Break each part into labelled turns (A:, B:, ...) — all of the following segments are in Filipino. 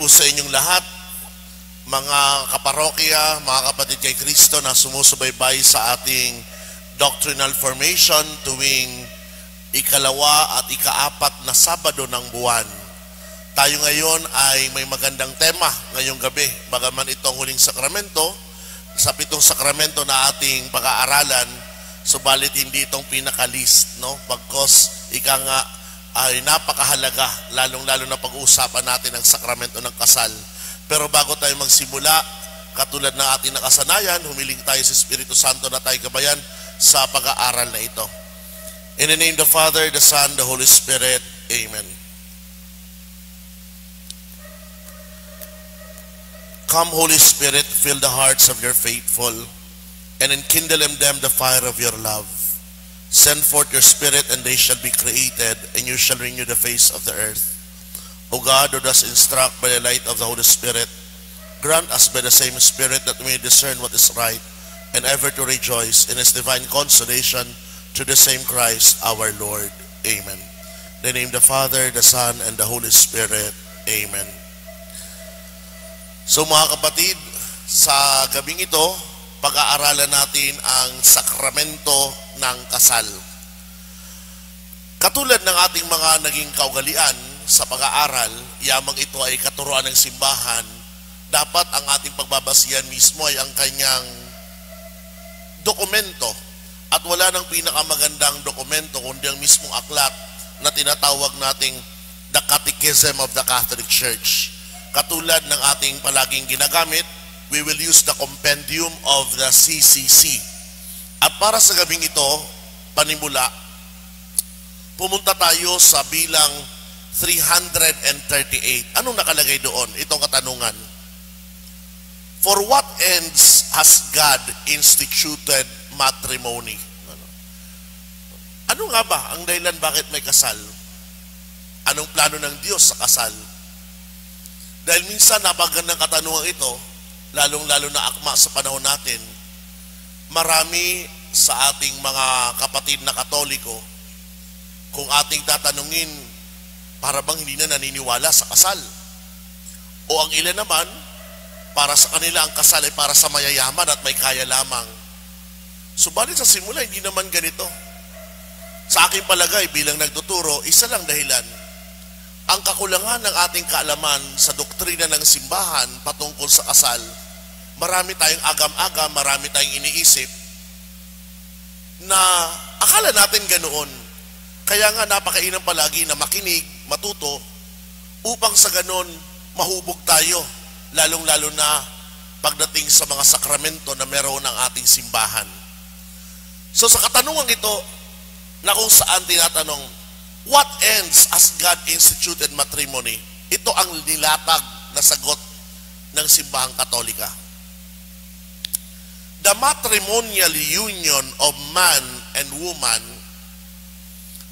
A: po sa inyong lahat, mga kaparokya, mga kapatid kay Kristo na sumusubaybay sa ating doctrinal formation tuwing ikalawa at ikaapat na Sabado ng buwan. Tayo ngayon ay may magandang tema ngayong gabi. Bagaman itong huling sakramento, sa 7 sakramento na ating pag-aaralan, subalit hindi itong pinaka-list, no? Pagkos ika nga ay napakahalaga, lalong-lalo na pag-uusapan natin ang sakramento ng kasal. Pero bago tayo magsimula, katulad ng ating nakasanayan, humiling tayo sa Espiritu Santo na tayo gabayan sa pag-aaral na ito. In the name of the Father, the Son, the Holy Spirit. Amen. Come, Holy Spirit, fill the hearts of your faithful, and enkindle in them the fire of your love. Send forth your Spirit, and they shall be created, and you shall renew the face of the earth. O God, who does instruct by the light of the Holy Spirit, grant us by the same Spirit that we may discern what is right, and ever to rejoice in His divine consolation through the same Christ our Lord. Amen. In the name of the Father, the Son, and the Holy Spirit. Amen. So mga kapatid, sa gabing ito, pag-aaralan natin ang sakramento ng kasal. Katulad ng ating mga naging kaugalian sa pag-aaral, yamang ito ay katuruan ng simbahan, dapat ang ating pagbabasihan mismo ay ang kanyang dokumento. At wala nang pinakamagandang dokumento kundi ang mismong aklat na tinatawag nating The Catechism of the Catholic Church. Katulad ng ating palaging ginagamit, we will use the compendium of the CCC. At para sa gabing ito, panimula, pumunta tayo sa bilang 338. Anong nakalagay doon? Itong katanungan. For what ends has God instituted matrimony? Ano nga ba ang dahilan bakit may kasal? Anong plano ng Diyos sa kasal? Dahil minsan napagandang katanungan ito, lalong-lalo na akma sa panahon natin, marami sa ating mga kapatid na Katoliko, kung ating tatanungin, para bang hindi na naniniwala sa kasal? O ang ilan naman, para sa kanila ang kasal ay para sa mayayaman at may kaya lamang. Subalit sa simula, hindi naman ganito. Sa aking palagay bilang nagtuturo, isa lang dahilan. Ang kakulangan ng ating kaalaman sa doktrina ng simbahan patungkol sa kasal, marami tayong agam-agam, marami tayong iniisip na akala natin ganoon. Kaya nga napakainam palagi na makinig, matuto, upang sa ganon mahubog tayo, lalong-lalo na pagdating sa mga sakramento na meron ng ating simbahan. So sa katanungan ito, na kung saan tinatanong, what ends as God instituted matrimony? Ito ang nilatag na sagot ng simbahang Katolika. The matrimonial union of man and woman,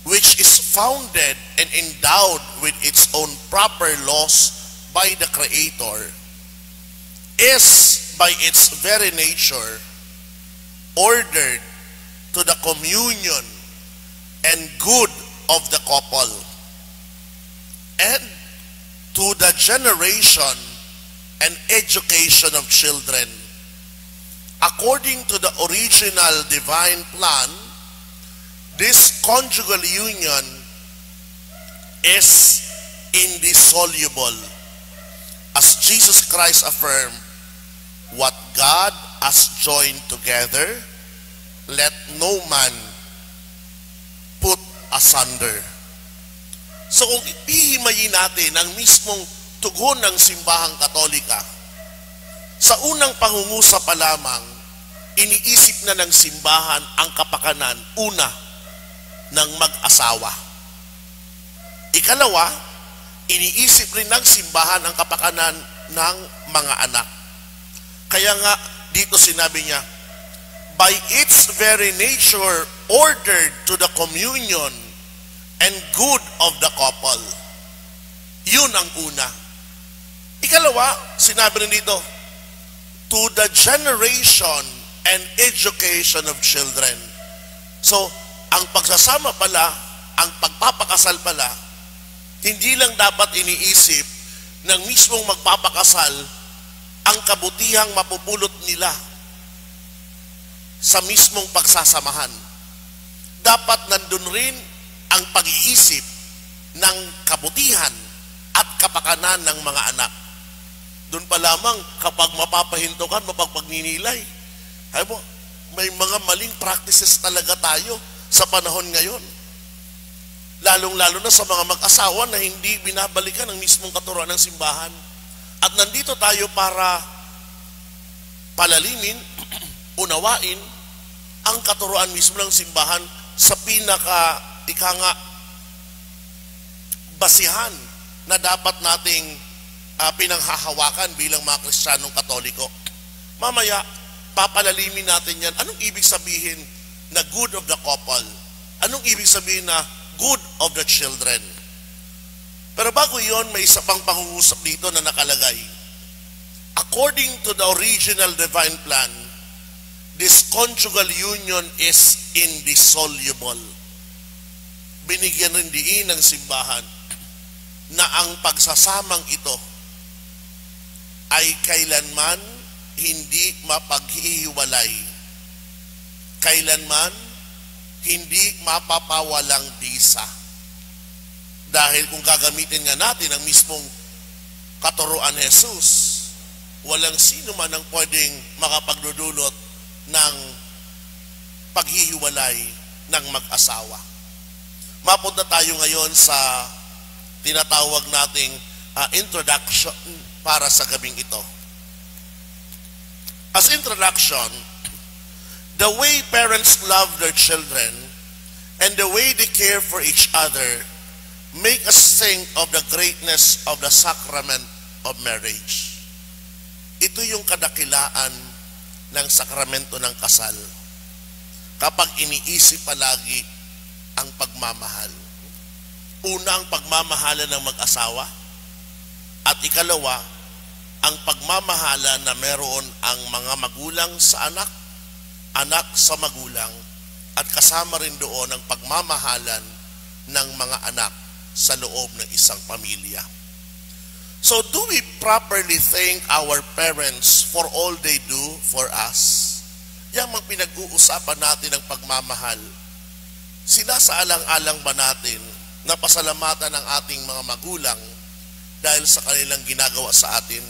A: which is founded and endowed with its own proper laws by the Creator, is by its very nature ordered to the communion and good of the couple, and to the generation and education of children. According to the original divine plan, this conjugal union is indissoluble. As Jesus Christ affirmed, what God has joined together, let no man put asunder. So kung ipihimayin natin ang mismong tugon ng simbahang Katolika, sa unang pangungusap pa lamang, iniisip na ng simbahan ang kapakanan, una, ng mag-asawa. Ikalawa, iniisip rin ng simbahan ang kapakanan ng mga anak. Kaya nga, dito sinabi niya, by its very nature, ordered to the communion and good of the couple. Yun ang una. Ikalawa, sinabi rin dito, to the generation and education of children. So, ang pagsasama pala, ang pagpapakasal pala, hindi lang dapat iniisip ng mismong magpapakasal ang kabutihang mapupulot nila sa mismong pagsasamahan. Dapat nandun rin ang pag-iisip ng kabutihan at kapakanan ng mga anak. Doon pa lamang kapag mapapahintukan, mapagpagninilay. Ay mo, may mga maling practices talaga tayo sa panahon ngayon. Lalong-lalo na sa mga mag-asawa na hindi binabalikan ang mismong katuruan ng simbahan. At nandito tayo para palalimin, unawain ang katuruan mismo ng simbahan sa basihan na dapat nating pinanghahawakan bilang mga Kristiyanong Katoliko. Mamaya, papalalimin natin yan. Anong ibig sabihin na good of the couple? Anong ibig sabihin na good of the children? Pero bago yon, may isa pang pangungusap dito na nakalagay. According to the original divine plan, this conjugal union is indissoluble. Binigyan rin diin ng simbahan na ang pagsasamang ito ay kailanman hindi mapaghihiwalay. Kailanman hindi mapapawalang bisa. Dahil kung gagamitin nga natin ang mismong katuruan ni Jesus, walang sino man ang pwedeng makapagdudulot ng paghihiwalay ng mag-asawa. Mapunta tayo ngayon sa tinatawag nating introduction para sa gabing ito. As introduction, the way parents love their children and the way they care for each other make us think of the greatness of the sacrament of marriage. Ito yung kadakilaan ng sakramento ng kasal. Kapag iniisip palagi ang pagmamahal. Una, ang pagmamahala ng mag-asawa. At ikalawa, ang pagmamahala na meron ang mga magulang sa anak, anak sa magulang, at kasama rin doon ang pagmamahalan ng mga anak sa loob ng isang pamilya. So, do we properly thank our parents for all they do for us? Yang mga pinag-uusapan natin ng pagmamahal, sila sa alang-alang ba natin na pasalamatan ng ating mga magulang dahil sa kanilang ginagawa sa atin?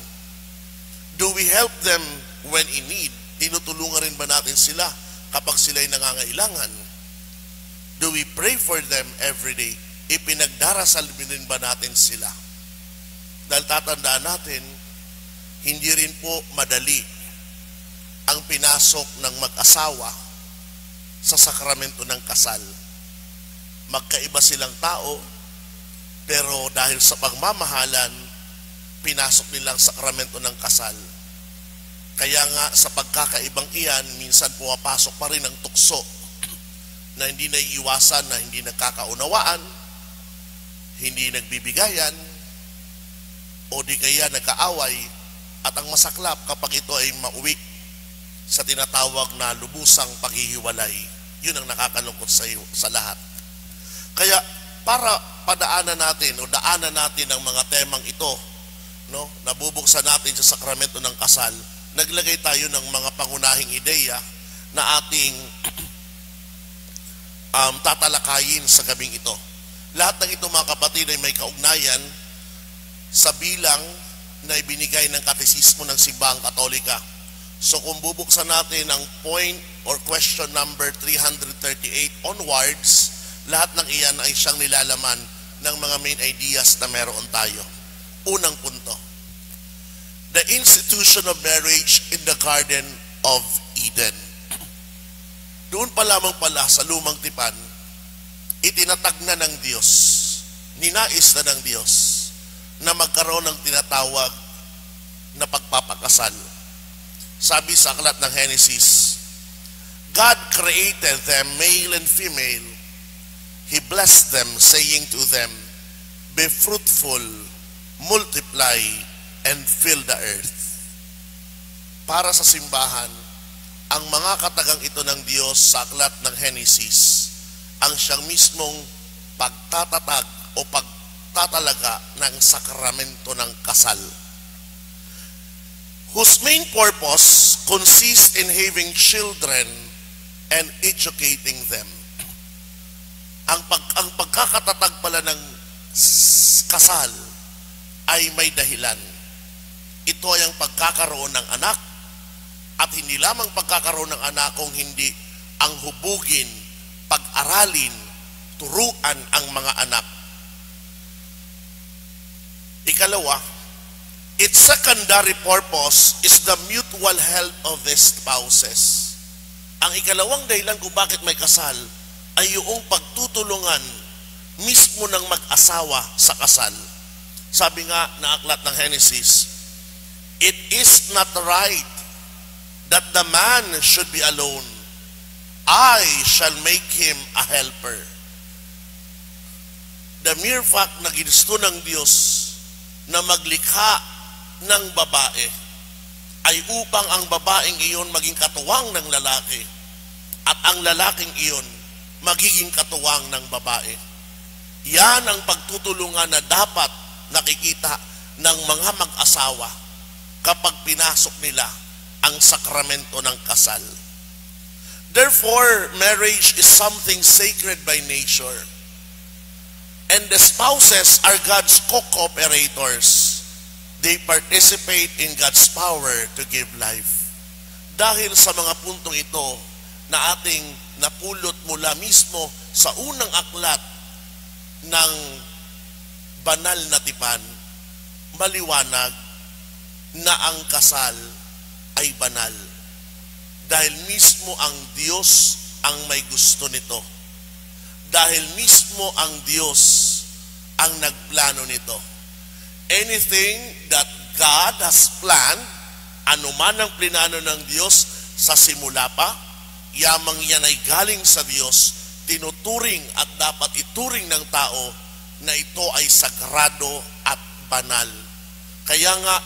A: Do we help them when in need? Tinutulungan rin ba natin sila kapag sila'y nangangailangan? Do we pray for them every day? Ipinagdarasal rin ba natin sila? Dahil tatandaan natin, hindi rin po madali ang pinasok ng mag-asawa sa sakramento ng kasal. Magkaiba silang tao, pero dahil sa pagmamahalan, pinasok nilang sakramento ng kasal. Kaya nga sa pagkakaibang iyan, minsan pumapasok pa rin ang tukso na hindi naiiwasan, na hindi nagkakaunawaan, hindi nagbibigayan, o di kaya nagkaaway, at ang masaklap kapag ito ay mauwi sa tinatawag na lubusang paghihiwalay. Yun ang nakakalungkot sa lahat. Kaya para padaanan natin o daanan natin ang mga temang ito, no, nabubuksan natin sa sakramento ng kasal, naglagay tayo ng mga pangunahing ideya na ating tatalakayin sa gabing ito. Lahat ng ito, mga kapatid, ay may kaugnayan sa bilang na ibinigay ng Katesismo ng Simbahang Katolika. So kung bubuksan natin ang point or question number 338 onwards, lahat ng iyan ay siyang nilalaman ng mga main ideas na meron tayo. Unang punto, the institution of marriage in the Garden of Eden. Doon pa lamang pala sa lumang tipan, itinatag na ng Diyos, ninais na ng Diyos, na magkaroon ng tinatawag na pagpapakasal. Sabi sa aklat ng Genesis, God created them male and female. He blessed them, saying to them, be fruitful, multiply, and fill the earth. Para sa simbahan, ang mga katagang ito ng Diyos sa aklat ng Genesis, ang siyang mismong pagtatatag o pagtatalaga ng sakramento ng kasal, whose main purpose consists in having children and educating them. Ang pagkakatatag pala ng kasal ay may dahilan. Ito ay ang pagkakaroon ng anak, at hindi lamang pagkakaroon ng anak kung hindi ang hubugin, pag-aralin, turuan ang mga anak. Ikalawa, its secondary purpose is the mutual help of the spouses. Ang ikalawang dahilan kung bakit may kasal ay yung pagtutulungan mismo ng mag-asawa sa kasal. Sabi nga na aklat ng Genesis, it is not right that the man should be alone. I shall make him a helper. The mere fact na ginusto ng Diyos na maglikha ng babae ay upang ang babaeng iyon maging katuwang ng lalaki at ang lalaking iyon magiging katuwang ng babae. Yan ang pagtutulungan na dapat nakikita ng mga mag-asawa kapag pinasok nila ang sakramento ng kasal. Therefore, marriage is something sacred by nature. And the spouses are God's co-cooperators. They participate in God's power to give life. Dahil sa mga puntong ito na ating napulot mula mismo sa unang aklat ng banal na tipan, maliwanag na ang kasal ay banal. Dahil mismo ang Diyos ang may gusto nito. Dahil mismo ang Diyos ang nagplano nito. Anything that God has planned, anuman ang plinano ng Diyos sa simula pa, yamang yan ay galing sa Diyos, tinuturing at dapat ituring ng tao na ito ay sagrado at banal. Kaya nga,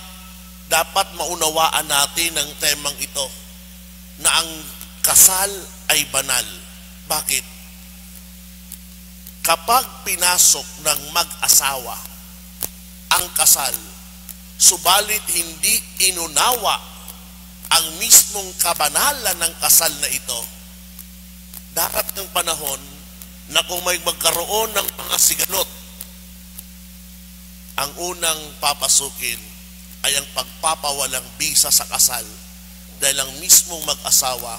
A: dapat maunawaan natin ang temang ito, na ang kasal ay banal. Bakit? Kapag pinasok ng mag-asawa ang kasal, subalit hindi inunawa ang mismong kabanalan ng kasal na ito, darating ng panahon na kung may magkaroon ng mga sigalot, ang unang papasukin ay ang pagpapawalang bisa sa kasal dahil ang mismong mag-asawa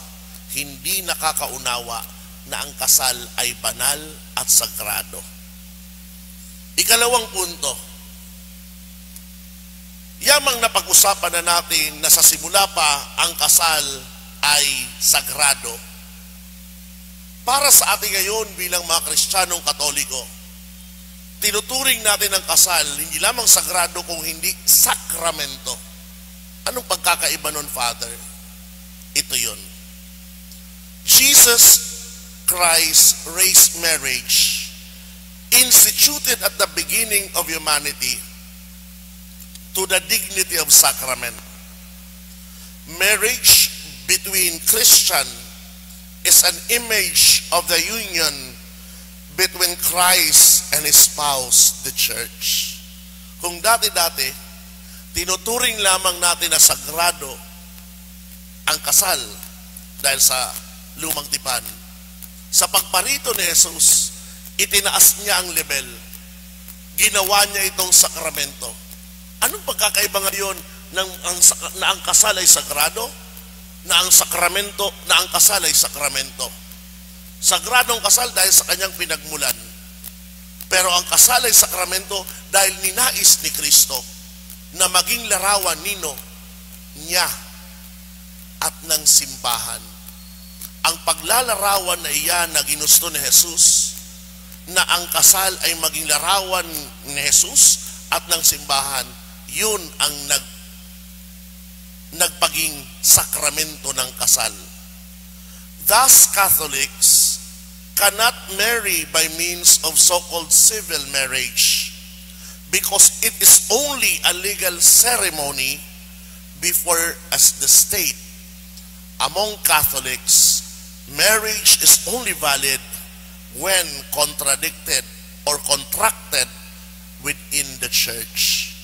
A: hindi nakakaunawa na ang kasal ay banal at sagrado. Ikalawang punto, yamang napag-usapan na natin na sa simula pa ang kasal ay sagrado. Para sa atin ngayon bilang mga Kristiyanong Katoliko, tinuturing natin ang kasal hindi lamang sagrado kung hindi sakramento. Anong pagkakaiba nun, Father? Ito yun. Jesus Christ raised marriage, instituted at the beginning of humanity, to the dignity of sacrament. Marriage between Christian is an image of the union between Christ and His spouse, the church. Kung dati-dati, tinuturing lamang natin na sagrado ang kasal dahil sa lumang tipan. Sa pagparito ni Jesus, itinaas niya ang level. Ginawa niya itong sakramento. Anong pagkakaiba ngayon na ang kasal ay sagrado? Na ang sakramento, na ang kasal ay sakramento. Sagradong kasal dahil sa kanyang pinagmulan. Pero ang kasal ay sakramento dahil ninais ni Kristo na maging larawan nino niya at ng simbahan. Ang paglalarawan na iyan na ginusto ni Jesus, na ang kasal ay maging larawan ni Jesus at ng simbahan, yun ang nagpaging sakramento ng kasal. Thus, Catholics cannot marry by means of so-called civil marriage because it is only a legal ceremony before as the state. Among Catholics, marriage is only valid when contracted within the church. church.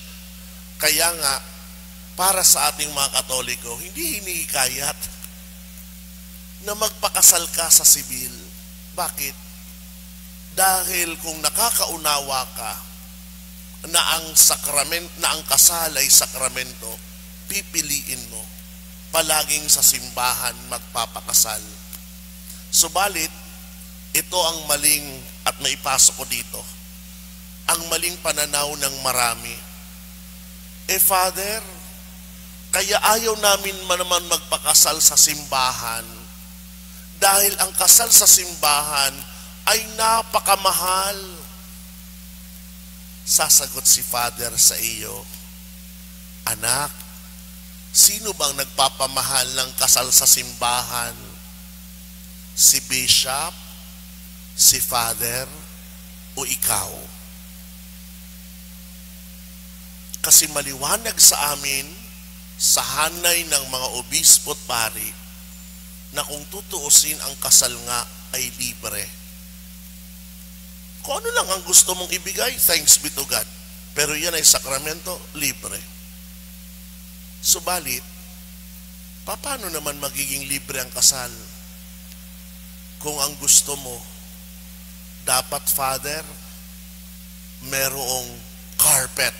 A: Kaya nga, para sa ating mga Katoliko, hindi hinihikayat na magpakasal ka sa sibil. Bakit? Dahil kung nakakaunawa ka na ang kasal ay sakramento, pipiliin mo palaging sa simbahan magpapakasal. Subalit, ito ang maling, at maipasok ko dito, ang maling pananaw ng marami. Father, kaya ayaw namin naman magpakasal sa simbahan dahil ang kasal sa simbahan ay napakamahal. Sasagot si Father sa iyo, anak, sino bang nagpapamahal ng kasal sa simbahan? Si Bishop, si Father, o ikaw? Kasi maliwanag sa amin, sa hanay ng mga obispo at pari, na kung tutuusin ang kasal nga ay libre. Kung ano lang ang gusto mong ibigay, thanks be to God. Pero yan ay sakramento, libre. Subalit, paano naman magiging libre ang kasal? Kung ang gusto mo, dapat, Father, merong carpet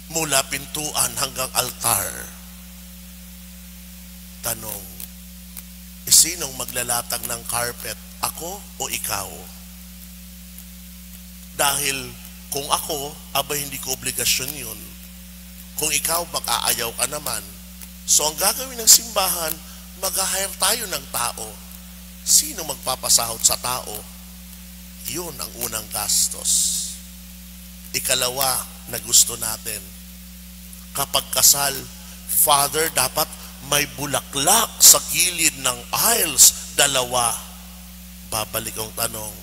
A: mula pintuan hanggang altar. Tanong, sinong maglalatag ng carpet? Ako o ikaw? Dahil kung ako, hindi ko obligasyon yun. Kung ikaw, mag-aayaw ka naman. So ang gagawin ng simbahan, mag-hire tayo ng tao. Sino magpapasahod sa tao? Yun ang unang gastos. Ikalawa na gusto natin, kapag kasal, Father, dapat may bulaklak sa gilid ng aisles, 2. Babalik ang tanong,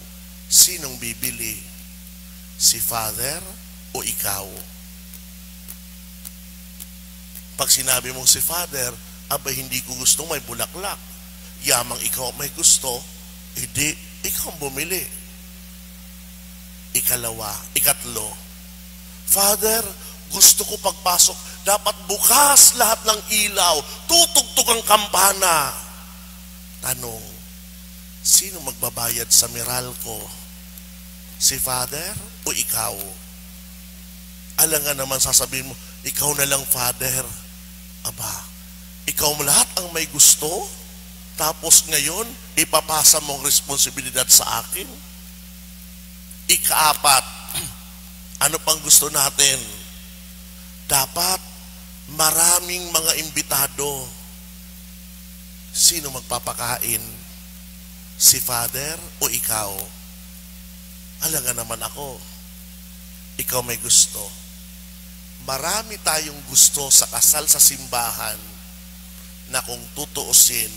A: sinong bibili? Si Father o ikaw? Pag sinabi mong si Father, hindi ko gustong may bulaklak. Yamang ikaw may gusto, hindi, ikaw bumili. Ikatlo, Father, gusto ko pagpasok, dapat bukas lahat ng ilaw, tutugtog ang kampana. Tanong, sino magbabayad sa Meralco? Si Father o ikaw? Alangan naman sasabihin mo, ikaw na lang, Father. Ikaw mo lahat ang may gusto, tapos ngayon, ipapasa mong responsibilidad sa akin? Ika-4, ano pang gusto natin? Dapat maraming mga imbitado. Sino magpapakain? Si Father o ikaw? Alangan naman ako. Ikaw may gusto. Marami tayong gusto sa kasal sa simbahan na kung tutuusin,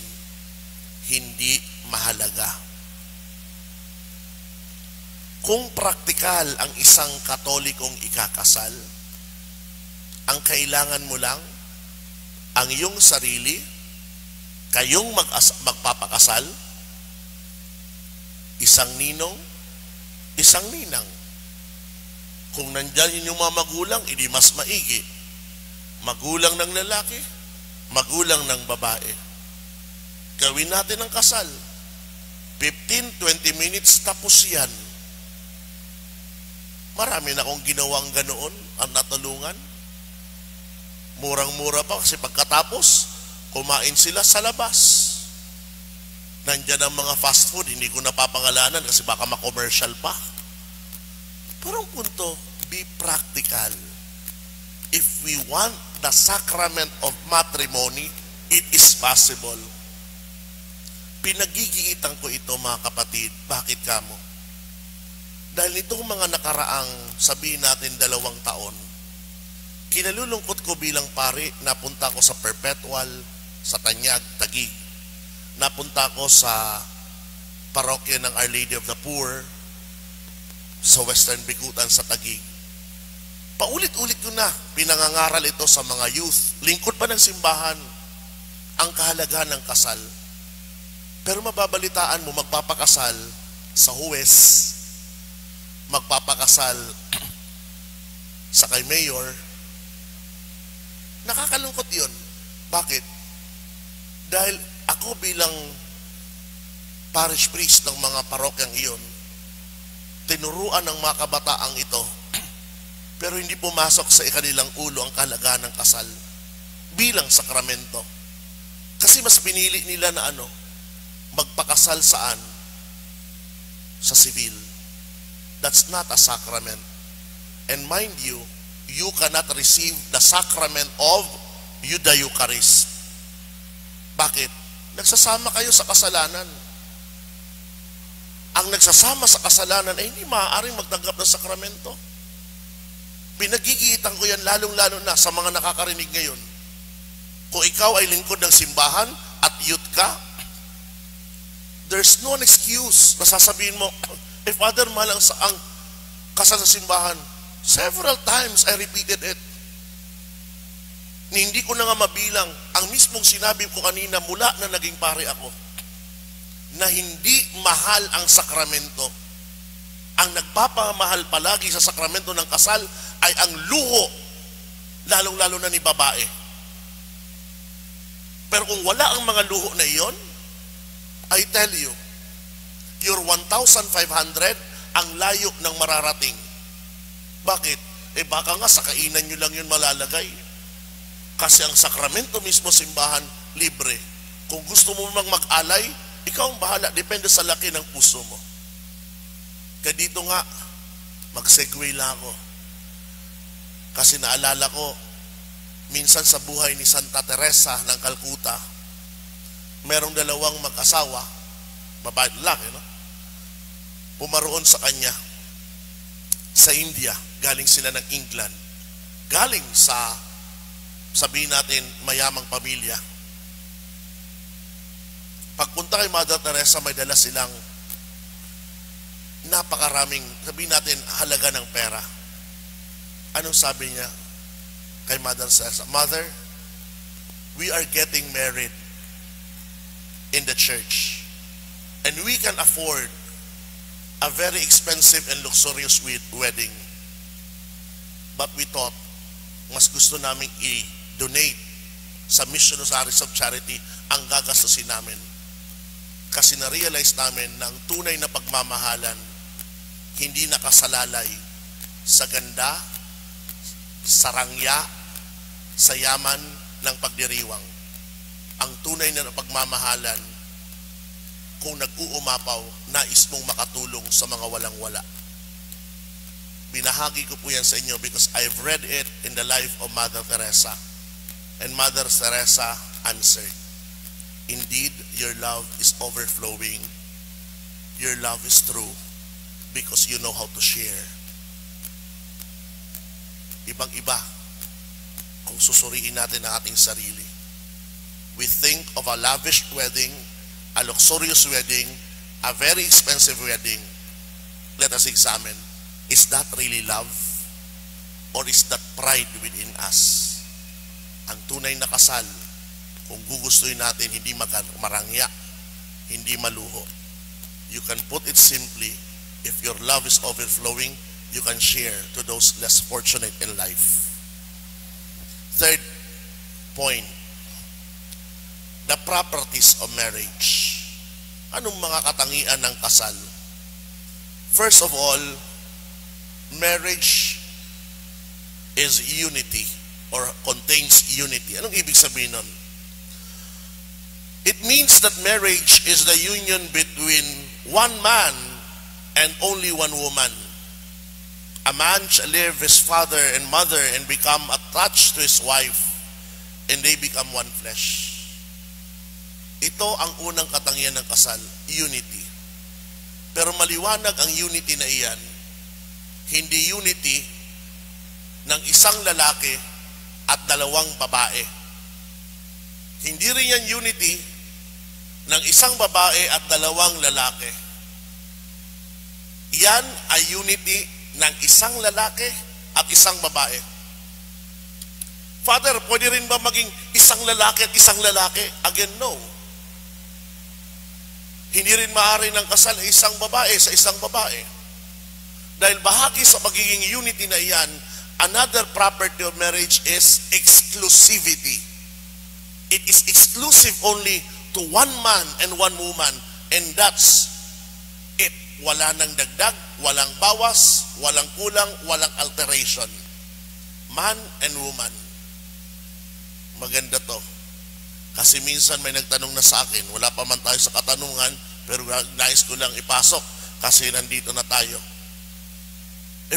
A: hindi mahalaga. Kung praktikal ang isang Katolikong ikakasal, ang kailangan mo lang, ang iyong sarili, kayong magpapakasal, isang ninong, isang ninang. Kung nandyan inyong mga magulang, hindi mas maigi. Magulang ng lalaki, magulang ng babae. Gawin natin ang kasal. 15-20 minutes, tapos yan. Marami na akong ginawang ganoon ang natulungan. Murang-mura pa kasi pagkatapos, kumain sila sa labas. Nandyan ang mga fast food, hindi ko napapangalanan kasi baka ma-commercial pa. Pero ang punto, be practical. If we want the sacrament of matrimony, it is possible. Pinagigiitan ko ito, mga kapatid. Bakit kamo? Dahil itong mga nakaraang, sabihin natin 2 taon, kinalulungkot ko bilang pari, napunta ko sa Perpetual, sa Tanyag, Taguig. Napunta ko sa parokya ng Our Lady of the Poor, sa Western Bikutan, sa Taguig. Paulit-ulit ko na, pinangangaral ito sa mga youth. Lingkod pa ng simbahan, ang kahalagahan ng kasal. Pero mababalitaan mo, magpapakasal sa Huwes, magpapakasal sa kay mayor, nakakalungkot yun. Bakit? Dahil ako bilang parish priest ng mga parokyang iyon, tinuruan ng mga kabataang ito, pero hindi pumasok sa kanilang ulo ang kahalagahan ng kasal bilang sakramento. Kasi mas pinili nila na magpakasal saan? Sa civil. That's not a sacrament. And mind you, you cannot receive the sacrament of Eucharist. Bakit? Nagsasama kayo sa kasalanan. Ang nagsasama sa kasalanan ay hindi maaaring magtanggap ng sakramento. Pinagigiitan ko yan lalong-lalo na sa mga nakakarinig ngayon. Kung ikaw ay lingkod ng simbahan at youth ka, there's no excuse na sasabihin mo, Father, malang sa ang kasal sa simbahan. Several times I repeated it. Hindi ko na nga mabilang ang mismong sinabi ko kanina mula na naging pare ako, na hindi mahal ang sakramento. Ang nagpapamahal palagi sa sakramento ng kasal ay ang luho, lalong-lalo na ni babae. Pero kung wala ang mga luho na iyon, I tell you, your 1,500 ang layo ng mararating. Bakit? Baka nga sa kainan nyo lang yun malalagay. Kasi ang sakramento mismo simbahan, libre. Kung gusto mo mag-alay, ikaw ang bahala. Depende sa laki ng puso mo. Kaya dito nga, mag-segue lang ako. Kasi naalala ko, minsan sa buhay ni Santa Teresa ng Calcutta, merong dalawang mag-asawa, babae at lalaki, pumaroon sa kanya sa India. Galing sila ng England. Galing sa, sabihin natin, mayamang pamilya. Pagpunta kay Mother Teresa, may dala silang napakaraming, sabihin natin, halaga ng pera. Anong sabi niya kay Mother Teresa? Mother, we are getting married in the church. And we can afford a very expensive and luxurious wedding. But we thought, mas gusto namin i-donate sa Missionaries of Charity ang gagastusin namin. Kasi na-realize namin na ang tunay na pagmamahalan hindi nakasalalay sa ganda, sa rangya, sa yaman ng pagdiriwang. Ang tunay na pagmamahalan, kung nag-uumapaw, nais mong makatulong sa mga walang-wala. Binahagi ko po yan sa inyo because I've read it in the life of Mother Teresa. And Mother Teresa answered, indeed, your love is overflowing. Your love is true because you know how to share. Ibang-iba kung susuriin natin ang ating sarili. We think of a lavish wedding, a luxurious wedding, a very expensive wedding. Let us examine, is that really love? Or is that pride within us? Ang tunay na kasal, kung gugustuhin natin, hindi marangya, hindi maluho. You can put it simply, if your love is overflowing, you can share to those less fortunate in life. Third point, the properties of marriage. Anong mga katangian ng kasal? First of all, marriage is unity or contains unity. Anong ibig sabihin nun? It means that marriage is the union between one man and only one woman. A man shall leave his father and mother and become attached to his wife, and they become one flesh. Ito ang unang katangian ng kasal, unity. Pero maliwanag ang unity na iyan, hindi unity ng isang lalaki at dalawang babae. Hindi rin yan unity ng isang babae at dalawang lalaki. Yan ay unity ng isang lalaki at isang babae. Father, pwede rin ba maging isang lalaki at isang lalaki? Again, no. Hindi rin maaari ng kasal isang babae sa isang babae. Dahil bahagi sa pagiging unity na iyan Another property of marriage is exclusivity. It is exclusive only to one man and one woman, and that's it. Wala nang dagdag, walang bawas, walang kulang, walang alteration. Man and woman. Maganda to. Kasi minsan may nagtanong na sa akin, wala pa man tayo sa katanungan, pero nais ko lang ipasok kasi nandito na tayo.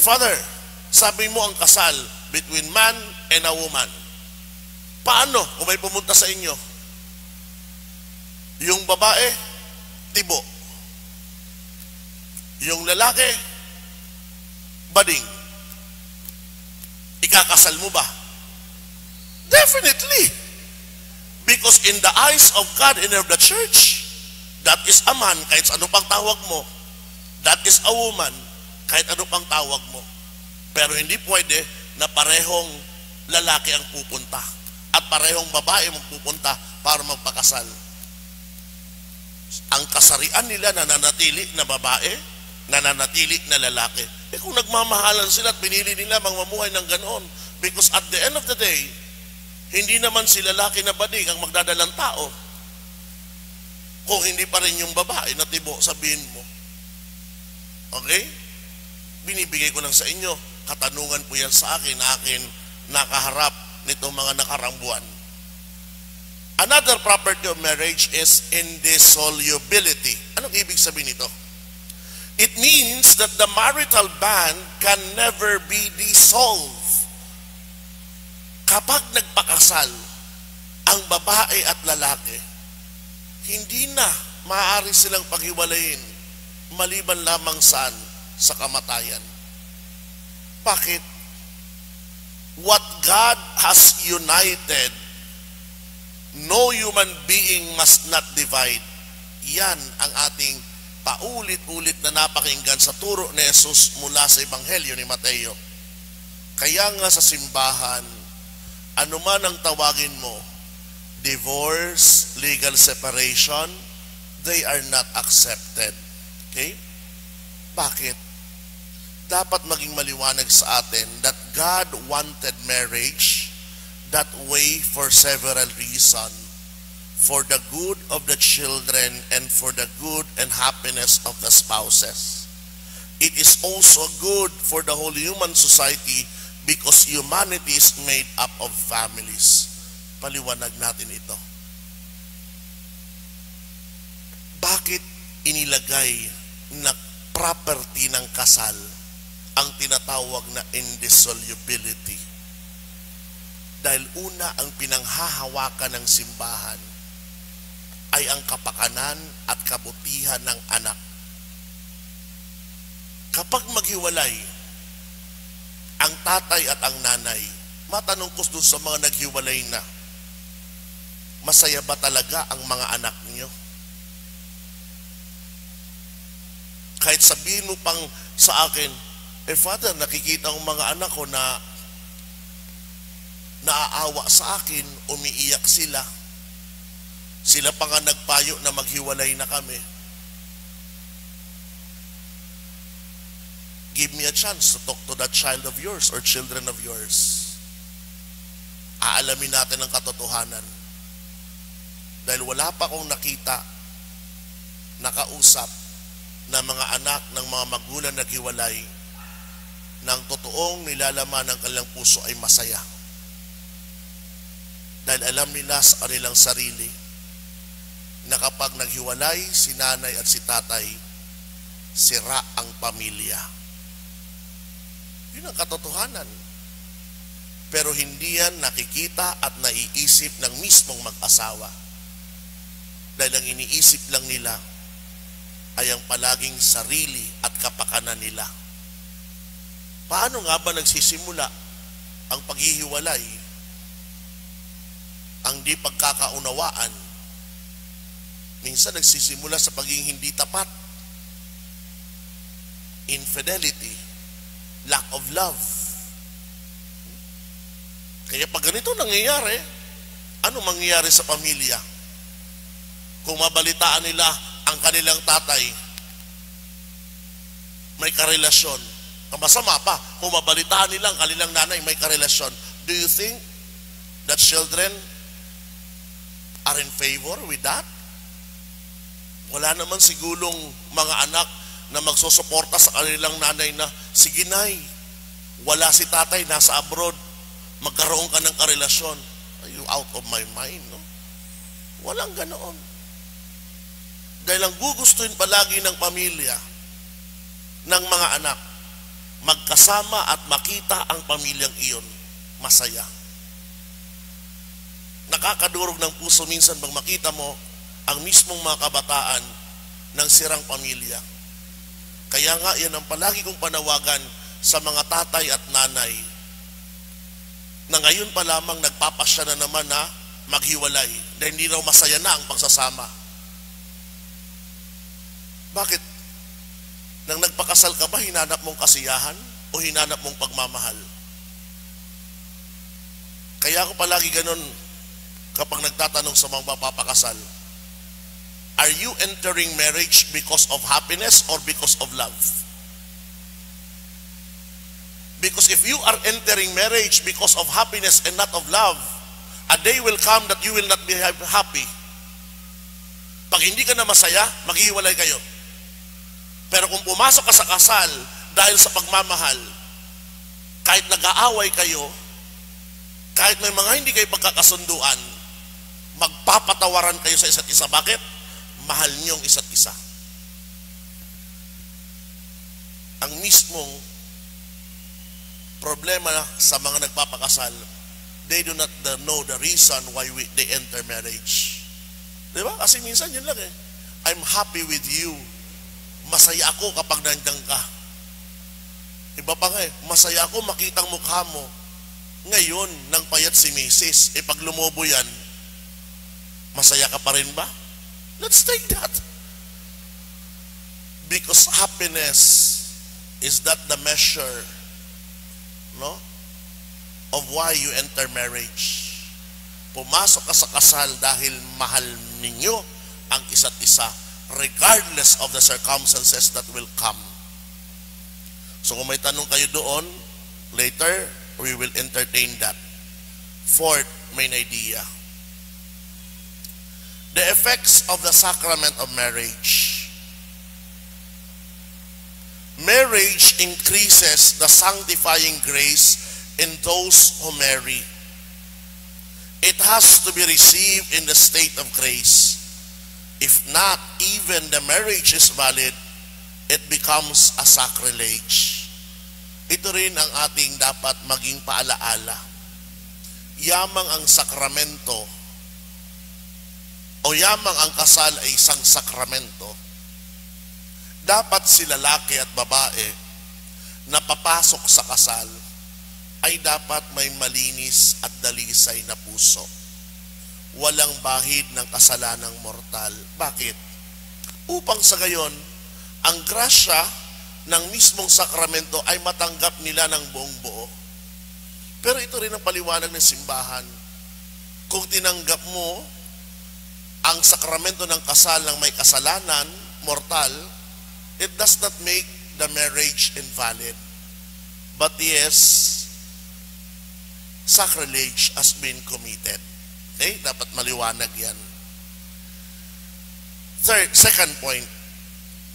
A: Father, sabi mo ang kasal between man and a woman. Paano kung may pumunta sa inyo? Yung babae, tibo. Yung lalaki, bading. Ikakasal mo ba? Definitely. Because in the eyes of God and of the church, that is a man, kahit ano pang tawag mo. That is a woman, kahit ano pang tawag mo. Pero hindi pwede na parehong lalaki ang pupunta at parehong babae magpupunta para magpakasal. Ang kasarian nila nananatili na babae, nananatili na lalaki. Kung nagmamahalan sila at pinili nila mamuhay ng ganoon, because at the end of the day, hindi naman si lalaki na bading ang magdadalang tao. Kung hindi pa rin yung babae na tibo, sabihin mo. Okay? Binibigay ko lang sa inyo. Katanungan po yan sa akin, na akin nakaharap nitong mga nakarang buwan. Another property of marriage is indissolubility. Anong ibig sabihin nito? It means that the marital bond can never be dissolved. Kapag nagpakasal ang babae at lalaki, hindi na maaari silang paghiwalayin maliban lamang saan? Sa kamatayan. Bakit? What God has united, no human being must not divide. Yan ang ating paulit-ulit na napakinggan sa turo ni Jesus mula sa Ebanghelyo ni Mateo. Kaya nga sa simbahan, anuman ang tawagin mo, divorce, legal separation, they are not accepted. Okay? Bakit? Dapat maging maliwanag sa atin that God wanted marriage that way for several reasons. For the good of the children and for the good and happiness of the spouses. It is also good for the whole human society because humanity is made up of families. Paliwanag natin ito. Bakit inilagay na property ng kasal ang tinatawag na indissolubility? Dahil una, ang pinanghahawakan ng simbahan ay ang kapakanan at kabutihan ng anak. Kapag maghiwalay ang tatay at ang nanay, matanong ko doon sa mga naghiwalay na, masaya ba talaga ang mga anak niyo? Kahit sabihin mo pang sa akin, Father, nakikita ko mga anak ko na naaawa sa akin, umiiyak sila. Sila pa nga nagpayo na maghiwalay na kami. Give me a chance to talk to that child of yours or children of yours. Aalamin natin ang katotohanan. Dahil wala pa akong nakita, nakausap, na mga anak ng mga magulang naghiwalay ng totoong nilalaman ng kanilang puso ay masaya. Dahil alam nila sa kanilang sarili na kapag naghiwalay si nanay at si tatay, sira ang pamilya. Yun ang katotohanan. Pero hindi yan nakikita at naiisip ng mismong mag-asawa. Dahil ang iniisip lang nila ay ang palaging sarili at kapakanan nila. Paano nga ba nagsisimula ang paghihiwalay? Ang di pagkakaunawaan. Minsan nagsisimula sa pagiging hindi tapat. Infidelity. Lack of love. Kaya pag ganito nangyayari, ano mangyayari sa pamilya? Kung mabalitaan nila ang kanilang tatay, may karelasyon, Ang masama pa, kung mabalitaan nilang kanilang nanay may karelasyon, do you think that children are in favor with that? Wala naman sigurong mga anak na magsusuporta sa kanilang nanay na, sige nay, wala si tatay, nasa abroad, magkaroon ka ng karelasyon. Are you out of my mind? No? Walang ganoon. Dahil ang gugustuhin palagi ng pamilya, ng mga anak, magkasama at makita ang pamilyang iyon masaya. Nakakadurog ng puso minsan bang makita mo ang mismong mga kabataan ng sirang pamilya. Kaya nga yan ang palagi kong panawagan sa mga tatay at nanay na ngayon pa lamang nagpapasya na naman na maghiwalay dahil hindi raw masaya na ang pagsasama. Bakit? Nang nagpakasal ka ba, hinanap mong kasiyahan o hinanap mong pagmamahal? Kaya ako palagi ganun kapag nagtatanong sa mga mapapakasal, are you entering marriage because of happiness or because of love? Because if you are entering marriage because of happiness and not of love, a day will come that you will not be happy. Pag hindi ka na masaya, maghihiwalay kayo. Pero kung pumasok ka sa kasal dahil sa pagmamahal, kahit nag-aaway kayo, kahit may mga hindi kayo pagkakasunduan, magpapatawaran kayo sa isa't isa. Bakit? Mahal niyong isa't isa. Ang mismong problema sa mga nagpapakasal, they do not know the reason why they enter marriage. Diba? Kasi minsan yun lang eh. I'm happy with you. Masaya ako kapag nandiyan ka. Iba pa nga eh, masaya ako makitang mukha mo. Ngayon, nang payat si Mrs., pag lumobo yan, masaya ka pa rin ba? Let's take that. Because happiness is not the measure, no, of why you enter marriage. Pumasok ka sa kasal dahil mahal ninyo ang isa't isa, regardless of the circumstances that will come. So kung may tanong kayo doon, later, we will entertain that. Fourth main idea. The effects of the sacrament of marriage. Marriage increases the sanctifying grace in those who marry. It has to be received in the state of grace. If not, even the marriage is valid, it becomes a sacrilege. Ito rin ang ating dapat maging paalaala. Yamang ang sakramento o yamang ang kasal ay isang sakramento, dapat si lalaki at babae na papasok sa kasal ay dapat may malinis at dalisay na puso. Walang bahid ng kasalanang mortal. Bakit? Upang sa gayon, ang grasya ng mismong sakramento ay matanggap nila ng buong buo. Pero ito rin ang paliwanag ng simbahan. Kung tinanggap mo ang sakramento ng kasal ng may kasalanan, mortal, it does not make the marriage invalid. But yes, sacrilege has been committed. Okay? Dapat maliwanag yan. Second point,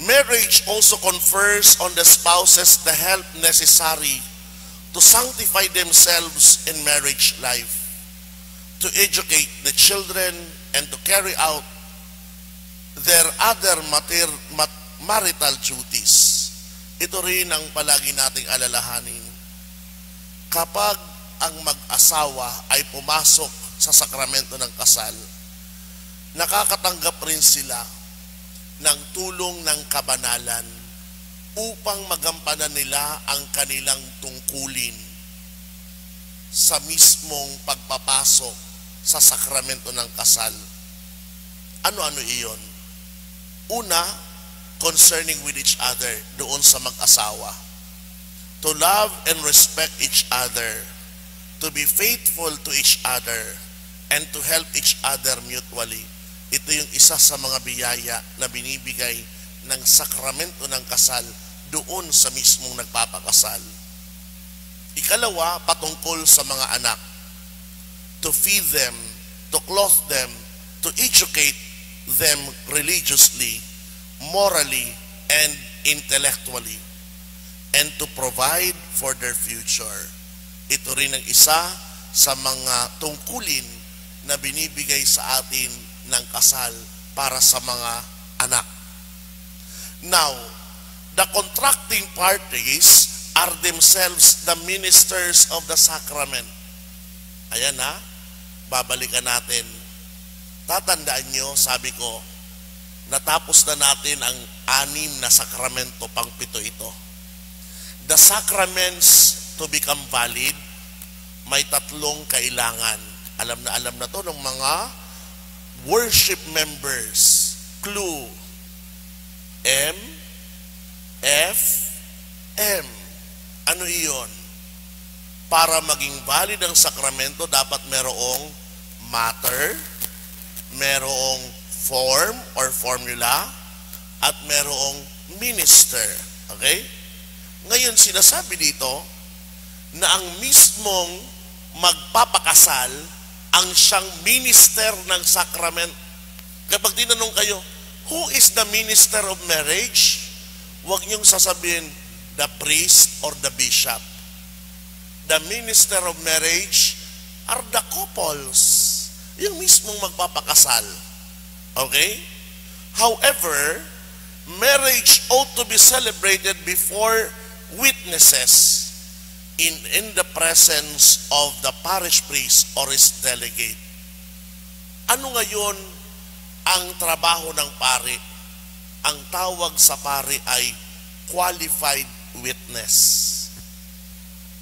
A: marriage also confers on the spouses the help necessary to sanctify themselves in marriage life, to educate the children, and to carry out their other marital duties. Ito rin ang palagi nating alalahanin. Kapag ang mag-asawa ay pumasok sa sakramento ng kasal, nakakatanggap rin sila ng tulong ng kabanalan upang magampanan nila ang kanilang tungkulin sa mismong pagpapasok sa sakramento ng kasal. Ano-ano iyon? Una, concerning with each other, doon sa mag-asawa. To love and respect each other, to be faithful to each other, and to help each other mutually. Ito yung isa sa mga biyaya na binibigay ng sakramento ng kasal doon sa mismong nagpapakasal. Ikalawa, patungkol sa mga anak. To feed them, to clothe them, to educate them religiously, morally, and intellectually, and to provide for their future. Ito rin ang isa sa mga tungkulin na binibigay sa atin ng kasal para sa mga anak. Now, the contracting parties are themselves the ministers of the sacrament. Ayan na, babalikan natin. Tatandaan nyo, sabi ko, natapos na natin ang 6 na sakramento, pang-7 ito. The sacraments to become valid, may 3 kailangan. Alam na to ng mga worship members. Clue. M, F, M. Ano iyon? Para maging valid ang sakramento, dapat merong matter, merong form or formula, at merong minister. Okay? Ngayon, sinasabi dito na ang mismong magpapakasal ang siyang minister ng sakrament. Kapag tinanong kayo, who is the minister of marriage? Huwag niyong sasabihin, the priest or the bishop. The minister of marriage are the couples. Yung mismong magpapakasal. Okay? However, marriage ought to be celebrated before witnesses in the presence of the parish priest or his delegate. Ano ngayon ang trabaho ng pari? Ang tawag sa pari ay qualified witness.